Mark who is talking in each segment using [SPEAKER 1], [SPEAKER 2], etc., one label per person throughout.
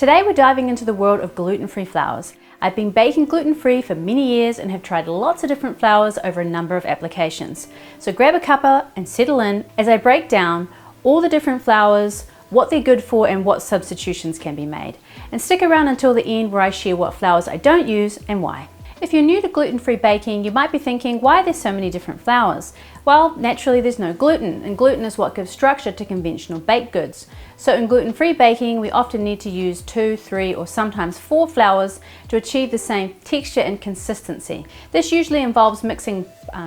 [SPEAKER 1] Today we're diving into the world of gluten-free flours. I've been baking gluten-free for many years and have tried lots of different flours over a number of applications. So grab a cuppa and settle in as I break down all the different flours, what they're good for and what substitutions can be made. And stick around until the end where I share what flours I don't use and why. If you're new to gluten-free baking, you might be thinking, why are there so many different flours? Well, naturally there's no gluten, and gluten is what gives structure to conventional baked goods. So in gluten-free baking, we often need to use 2, 3, or sometimes 4 flours to achieve the same texture and consistency. This usually involves mixing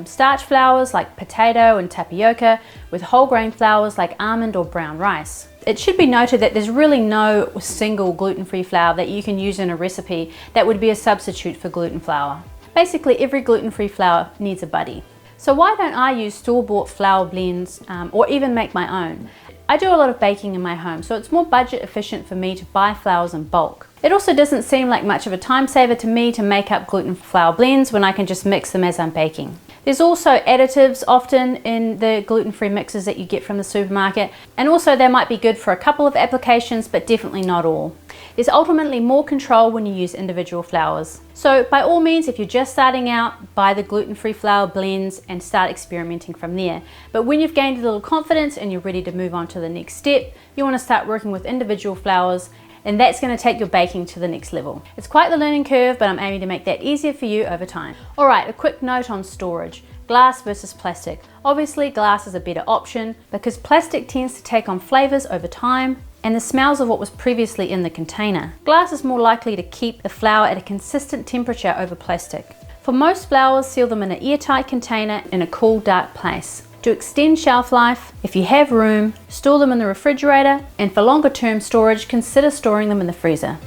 [SPEAKER 1] starch flours like potato and tapioca with whole grain flours like almond or brown rice. It should be noted that there's really no single gluten-free flour that you can use in a recipe that would be a substitute for gluten flour. Basically, every gluten-free flour needs a buddy. So why don't I use store-bought flour blends or even make my own? I do a lot of baking in my home, so it's more budget efficient for me to buy flours in bulk. It also doesn't seem like much of a time saver to me to make up gluten flour blends when I can just mix them as I'm baking. There's also additives often in the gluten-free mixes that you get from the supermarket, and also they might be good for a couple of applications but definitely not all. There's ultimately more control when you use individual flours. So by all means, if you're just starting out, buy the gluten-free flour blends and start experimenting from there. But when you've gained a little confidence and you're ready to move on to the next step, you want to start working with individual flours, and that's going to take your baking to the next level. It's quite the learning curve, but I'm aiming to make that easier for you over time. Alright, a quick note on storage. Glass versus plastic. Obviously glass is a better option because plastic tends to take on flavors over time and the smells of what was previously in the container. Glass is more likely to keep the flour at a consistent temperature over plastic. For most flours, seal them in an airtight container in a cool, dark place. To extend shelf life, if you have room, store them in the refrigerator, and for longer term storage, consider storing them in the freezer.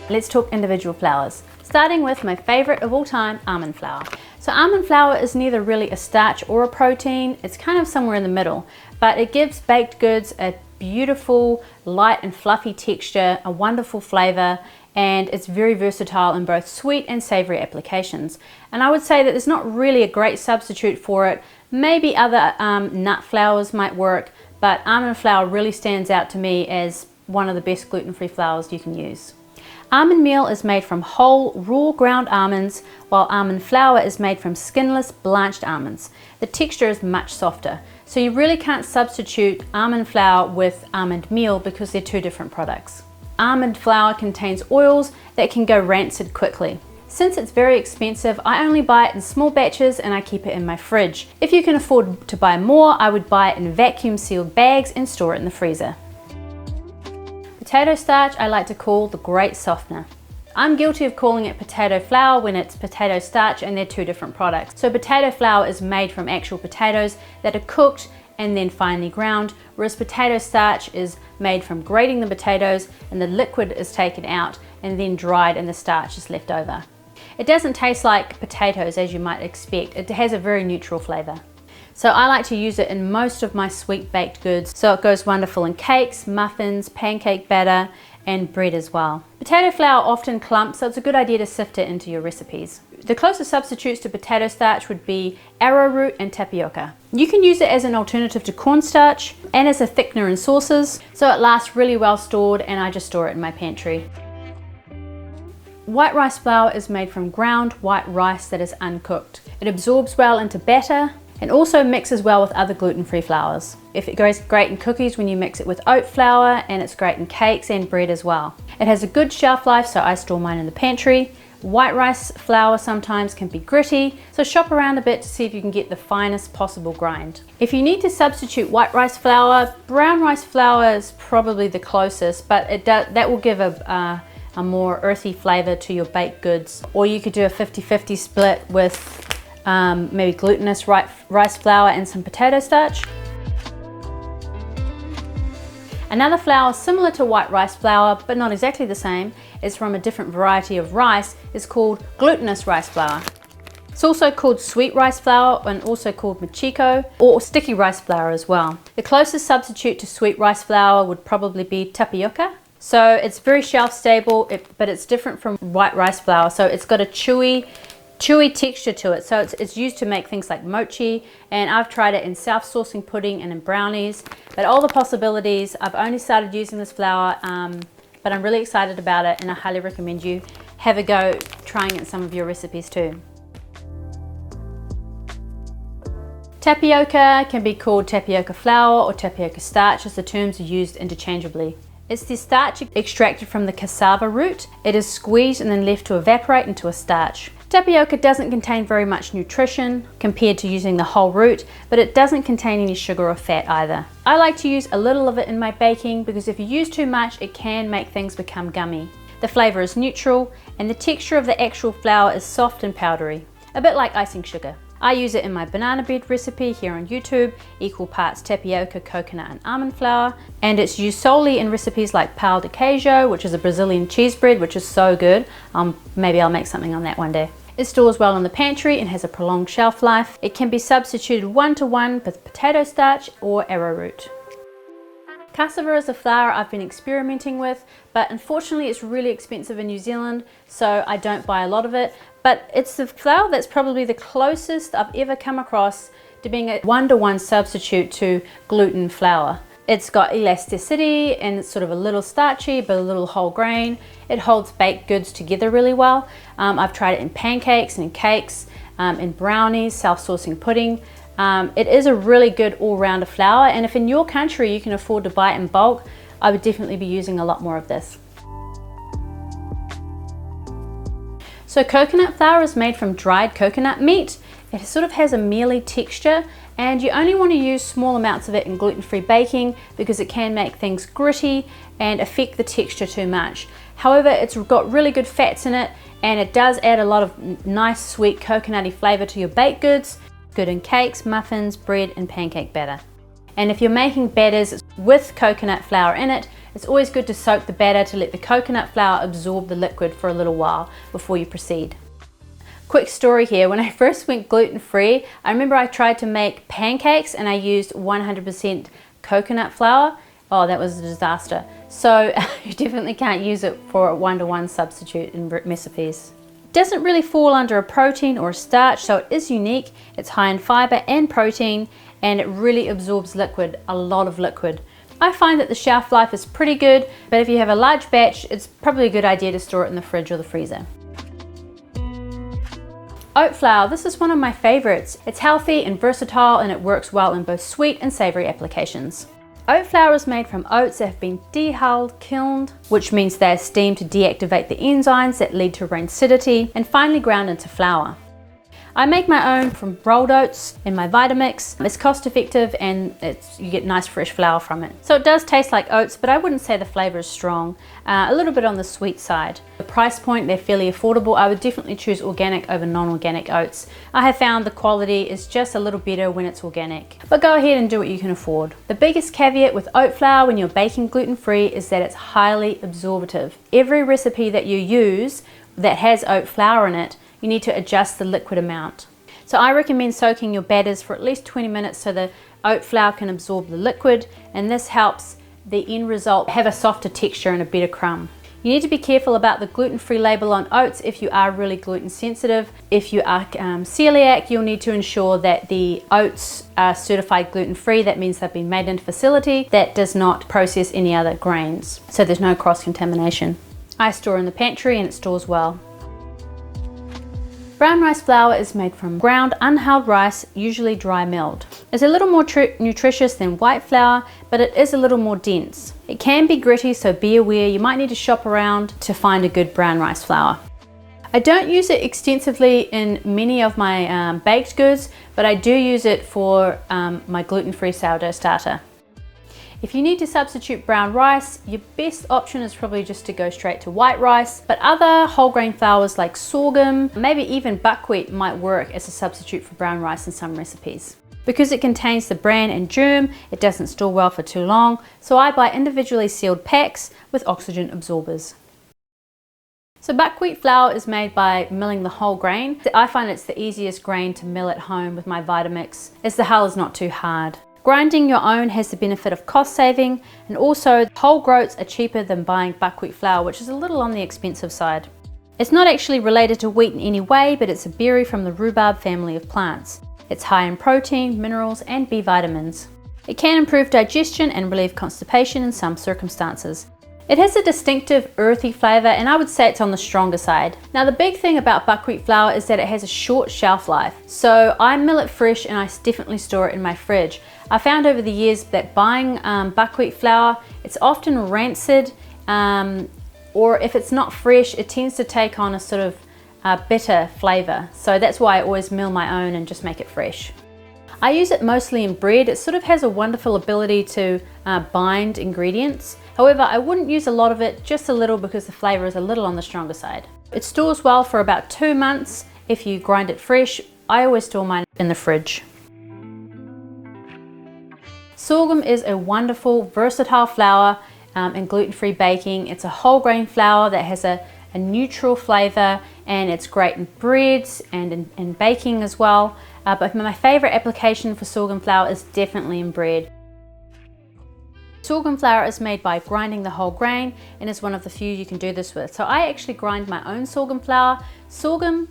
[SPEAKER 1] Let's talk individual flours. Starting with my favorite of all time, almond flour. So almond flour is neither really a starch or a protein, it's kind of somewhere in the middle, but it gives baked goods a beautiful, light and fluffy texture, a wonderful flavor, and it's very versatile in both sweet and savory applications. And I would say that there's not really a great substitute for it. Maybe other nut flours might work, but almond flour really stands out to me as one of the best gluten-free flours you can use. Almond meal is made from whole, raw ground almonds, while almond flour is made from skinless, blanched almonds. The texture is much softer, so you really can't substitute almond flour with almond meal because they're two different products. Almond flour contains oils that can go rancid quickly. Since it's very expensive, I only buy it in small batches and I keep it in my fridge. If you can afford to buy more, I would buy it in vacuum sealed bags and store it in the freezer. Potato starch I like to call the great softener. I'm guilty of calling it potato flour when it's potato starch, and they're two different products. So potato flour is made from actual potatoes that are cooked and then finely ground, whereas potato starch is made from grating the potatoes and the liquid is taken out and then dried and the starch is left over. It doesn't taste like potatoes as you might expect. It has a very neutral flavor. So I like to use it in most of my sweet baked goods, so it goes wonderful in cakes, muffins, pancake batter, and bread as well. Potato flour often clumps, so it's a good idea to sift it into your recipes. The closest substitutes to potato starch would be arrowroot and tapioca. You can use it as an alternative to cornstarch and as a thickener in sauces, so it lasts really well stored, and I just store it in my pantry. White rice flour is made from ground white rice that is uncooked. It absorbs well into batter and also mixes well with other gluten-free flours. It goes great in cookies when you mix it with oat flour, and it's great in cakes and bread as well. It has a good shelf life, so I store mine in the pantry. White rice flour sometimes can be gritty, so shop around a bit to see if you can get the finest possible grind. If you need to substitute white rice flour, brown rice flour is probably the closest, but that will give a more earthy flavor to your baked goods. Or you could do a 50-50 split with maybe glutinous rice flour and some potato starch. Another flour similar to white rice flour, but not exactly the same, is from a different variety of rice, is called glutinous rice flour. It's also called sweet rice flour and also called machiko or sticky rice flour as well. The closest substitute to sweet rice flour would probably be tapioca. So it's very shelf stable, but it's different from white rice flour. So it's got a chewy texture to it. So it's used to make things like mochi, and I've tried it in self-saucing pudding and in brownies. But all the possibilities, I've only started using this flour but I'm really excited about it and I highly recommend you have a go trying it in some of your recipes too. Tapioca can be called tapioca flour or tapioca starch, as the terms are used interchangeably. It's the starch extracted from the cassava root. It is squeezed and then left to evaporate into a starch. Tapioca doesn't contain very much nutrition compared to using the whole root, but it doesn't contain any sugar or fat either. I like to use a little of it in my baking because if you use too much, it can make things become gummy. The flavor is neutral and the texture of the actual flour is soft and powdery, a bit like icing sugar. I use it in my banana bread recipe here on YouTube, equal parts tapioca, coconut and almond flour, and it's used solely in recipes like pão de queijo, which is a Brazilian cheese bread, which is so good. Maybe I'll make something on that one day. It stores well in the pantry and has a prolonged shelf life. It can be substituted 1-to-1 with potato starch or arrowroot. Cassava is a flour I've been experimenting with, but unfortunately it's really expensive in New Zealand, so I don't buy a lot of it. But it's the flour that's probably the closest I've ever come across to being a 1-to-1 substitute to gluten flour. It's got elasticity and it's sort of a little starchy but a little whole grain. It holds baked goods together really well. I've tried it in pancakes and in cakes, in brownies, self-saucing pudding. It is a really good all-rounder flour, and if in your country you can afford to buy it in bulk, I would definitely be using a lot more of this. So coconut flour is made from dried coconut meat. It sort of has a mealy texture, and you only want to use small amounts of it in gluten-free baking because it can make things gritty and affect the texture too much. However, it's got really good fats in it, and it does add a lot of nice sweet coconutty flavor to your baked goods. Good in cakes, muffins, bread and pancake batter. And if you're making batters with coconut flour in it, it's always good to soak the batter to let the coconut flour absorb the liquid for a little while before you proceed. Quick story here, when I first went gluten-free, I remember I tried to make pancakes and I used 100% coconut flour. Oh, that was a disaster. So you definitely can't use it for a 1-to-1 substitute in recipes. Doesn't really fall under a protein or a starch, so it is unique. It's high in fiber and protein, and it really absorbs liquid, a lot of liquid. I find that the shelf life is pretty good, but if you have a large batch, it's probably a good idea to store it in the fridge or the freezer. Oat flour, this is one of my favorites. It's healthy and versatile, and it works well in both sweet and savory applications. Oat flour is made from oats that have been dehulled, kilned, which means they're steamed to deactivate the enzymes that lead to rancidity, and finally ground into flour. I make my own from rolled oats in my Vitamix. It's cost effective and you get nice fresh flour from it. So it does taste like oats, but I wouldn't say the flavor is strong. A little bit on the sweet side. The price point, they're fairly affordable. I would definitely choose organic over non-organic oats. I have found the quality is just a little better when it's organic. But go ahead and do what you can afford. The biggest caveat with oat flour when you're baking gluten-free is that it's highly absorptive. Every recipe that you use that has oat flour in it, you need to adjust the liquid amount. So I recommend soaking your batters for at least 20 minutes so the oat flour can absorb the liquid, and this helps the end result have a softer texture and a better crumb. You need to be careful about the gluten-free label on oats if you are really gluten sensitive. If you are celiac, you'll need to ensure that the oats are certified gluten-free. That means they've been made in a facility that does not process any other grains, so there's no cross-contamination. I store in the pantry and it stores well. Brown rice flour is made from ground unhulled rice, usually dry milled. It's a little more nutritious than white flour, but it is a little more dense. It can be gritty, so be aware you might need to shop around to find a good brown rice flour. I don't use it extensively in many of my baked goods, but I do use it for my gluten-free sourdough starter. If you need to substitute brown rice, your best option is probably just to go straight to white rice, but other whole grain flours like sorghum, maybe even buckwheat might work as a substitute for brown rice in some recipes. Because it contains the bran and germ, it doesn't store well for too long, so I buy individually sealed packs with oxygen absorbers. So buckwheat flour is made by milling the whole grain. I find it's the easiest grain to mill at home with my Vitamix, as the hull is not too hard. Grinding your own has the benefit of cost saving, and also whole groats are cheaper than buying buckwheat flour, which is a little on the expensive side. It's not actually related to wheat in any way, but it's a berry from the rhubarb family of plants. It's high in protein, minerals and B vitamins. It can improve digestion and relieve constipation in some circumstances. It has a distinctive earthy flavor, and I would say it's on the stronger side. Now the big thing about buckwheat flour is that it has a short shelf life. So I mill it fresh and I definitely store it in my fridge. I found over the years that buying buckwheat flour, it's often rancid, or if it's not fresh, it tends to take on a sort of bitter flavor. So that's why I always mill my own and just make it fresh. I use it mostly in bread. It sort of has a wonderful ability to bind ingredients. However, I wouldn't use a lot of it, just a little, because the flavor is a little on the stronger side. It stores well for about 2 months if you grind it fresh. I always store mine in the fridge. Sorghum is a wonderful, versatile flour in gluten-free baking. It's a whole grain flour that has a neutral flavor, and it's great in breads and in baking as well. But my favorite application for sorghum flour is definitely in bread. Sorghum flour is made by grinding the whole grain, and is one of the few you can do this with. So I actually grind my own sorghum flour. Sorghum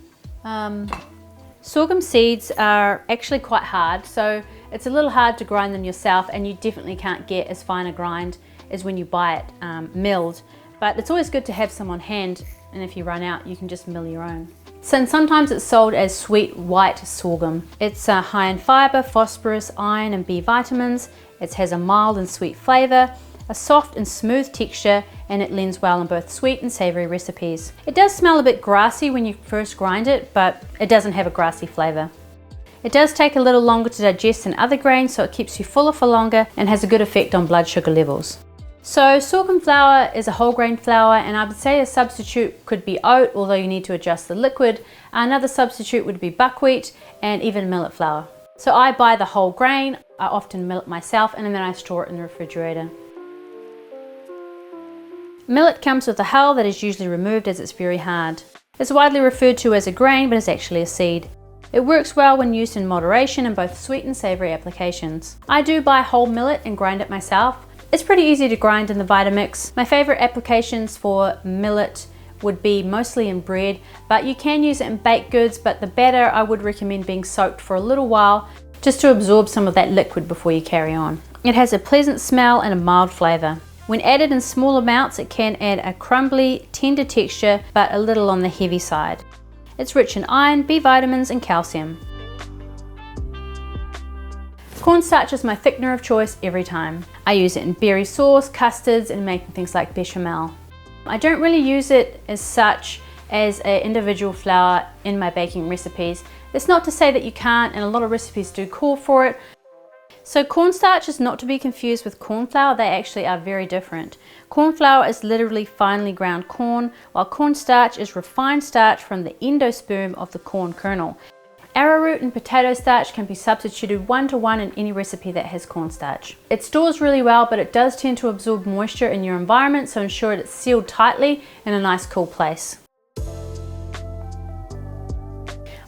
[SPEAKER 1] seeds are actually quite hard, so it's a little hard to grind them yourself, and you definitely can't get as fine a grind as when you buy it milled. But it's always good to have some on hand, and if you run out, you can just mill your own. So sometimes it's sold as sweet white sorghum. It's high in fiber, phosphorus, iron, and B vitamins. It has a mild and sweet flavor, a soft and smooth texture, and it lends well in both sweet and savory recipes. It does smell a bit grassy when you first grind it, but it doesn't have a grassy flavor. It does take a little longer to digest than other grains, so it keeps you fuller for longer and has a good effect on blood sugar levels. So sorghum flour is a whole grain flour, and I would say a substitute could be oat, although you need to adjust the liquid. Another substitute would be buckwheat and even millet flour. So I buy the whole grain, I often mill it myself, and then I store it in the refrigerator. Millet comes with a hull that is usually removed as it's very hard. It's widely referred to as a grain, but it's actually a seed. It works well when used in moderation in both sweet and savory applications. I do buy whole millet and grind it myself. It's pretty easy to grind in the Vitamix. My favorite applications for millet would be mostly in bread, but you can use it in baked goods, but the batter I would recommend being soaked for a little while just to absorb some of that liquid before you carry on. It has a pleasant smell and a mild flavor. When added in small amounts, it can add a crumbly, tender texture, but a little on the heavy side. It's rich in iron, B vitamins, and calcium. Cornstarch is my thickener of choice every time. I use it in berry sauce, custards, and making things like bechamel. I don't really use it as such as an individual flour in my baking recipes. It's not to say that you can't, and a lot of recipes do call for it. So cornstarch is not to be confused with corn flour. They actually are very different. Corn flour is literally finely ground corn, while cornstarch is refined starch from the endosperm of the corn kernel. Arrowroot and potato starch can be substituted 1-to-1 in any recipe that has cornstarch. It stores really well, but it does tend to absorb moisture in your environment, so ensure it's sealed tightly in a nice cool place.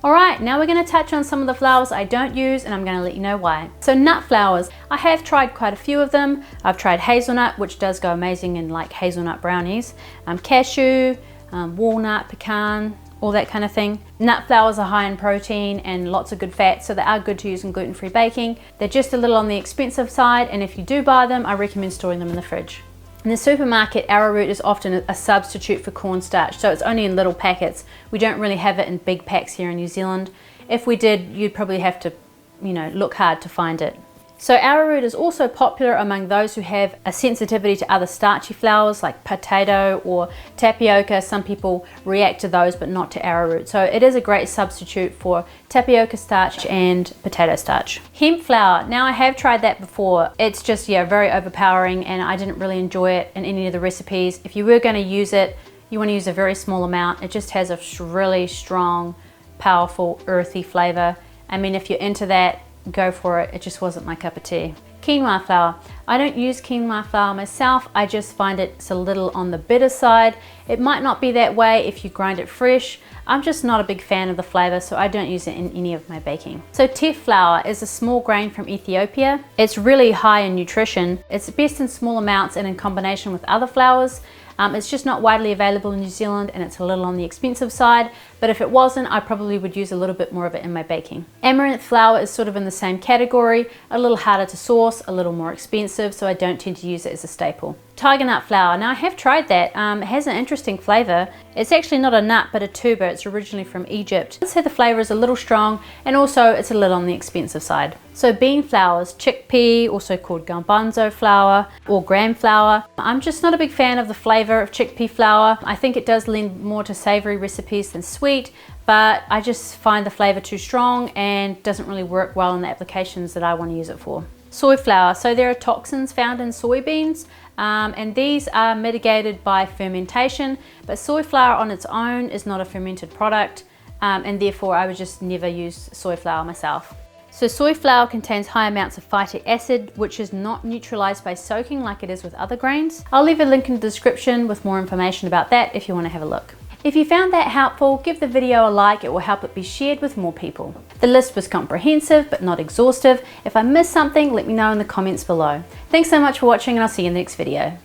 [SPEAKER 1] Alright, now we're going to touch on some of the flours I don't use, and I'm going to let you know why. So nut flours, I have tried quite a few of them. I've tried hazelnut, which does go amazing in like hazelnut brownies, cashew, walnut, pecan, all that kind of thing. Nut flours are high in protein and lots of good fats, so they are good to use in gluten-free baking. They're just a little on the expensive side, and if you do buy them, I recommend storing them in the fridge. In the supermarket, arrowroot is often a substitute for cornstarch, so it's only in little packets. We don't really have it in big packs here in New Zealand. If we did, you'd probably have to, look hard to find it. So arrowroot is also popular among those who have a sensitivity to other starchy flours like potato or tapioca. Some people react to those but not to arrowroot. So it is a great substitute for tapioca starch and potato starch. Hemp flour, now I have tried that before. It's just, very overpowering, and I didn't really enjoy it in any of the recipes. If you were going to use it, you want to use a very small amount. It just has a really strong, powerful, earthy flavor. I mean, if you're into that, go for it. It just wasn't my cup of tea. Quinoa flour. I don't use quinoa flour myself. I just find it's a little on the bitter side. It might not be that way if you grind it fresh. I'm just not a big fan of the flavor, so I don't use it in any of my baking. So teff flour is a small grain from Ethiopia. It's really high in nutrition. It's best in small amounts and in combination with other flours. It's just not widely available in New Zealand, and it's a little on the expensive side, but if it wasn't, I probably would use a little bit more of it in my baking. Amaranth flour is sort of in the same category, a little harder to source, a little more expensive, so I don't tend to use it as a staple. Tigernut flour. Now I have tried that. It has an interesting flavor. It's actually not a nut but a tuber. It's originally from Egypt. I'd say the flavor is a little strong, and also it's a little on the expensive side. So bean flours, chickpea, also called garbanzo flour or gram flour. I'm just not a big fan of the flavor of chickpea flour. I think it does lend more to savory recipes than sweet, but I just find the flavor too strong and doesn't really work well in the applications that I want to use it for. Soy flour. So there are toxins found in soybeans, and these are mitigated by fermentation, but soy flour on its own is not a fermented product, and therefore I would just never use soy flour myself. So soy flour contains high amounts of phytic acid, which is not neutralized by soaking like it is with other grains. I'll leave a link in the description with more information about that if you want to have a look. If you found that helpful, give the video a like. It will help it be shared with more people. The list was comprehensive but not exhaustive. If I missed something, let me know in the comments below. Thanks so much for watching, and I'll see you in the next video.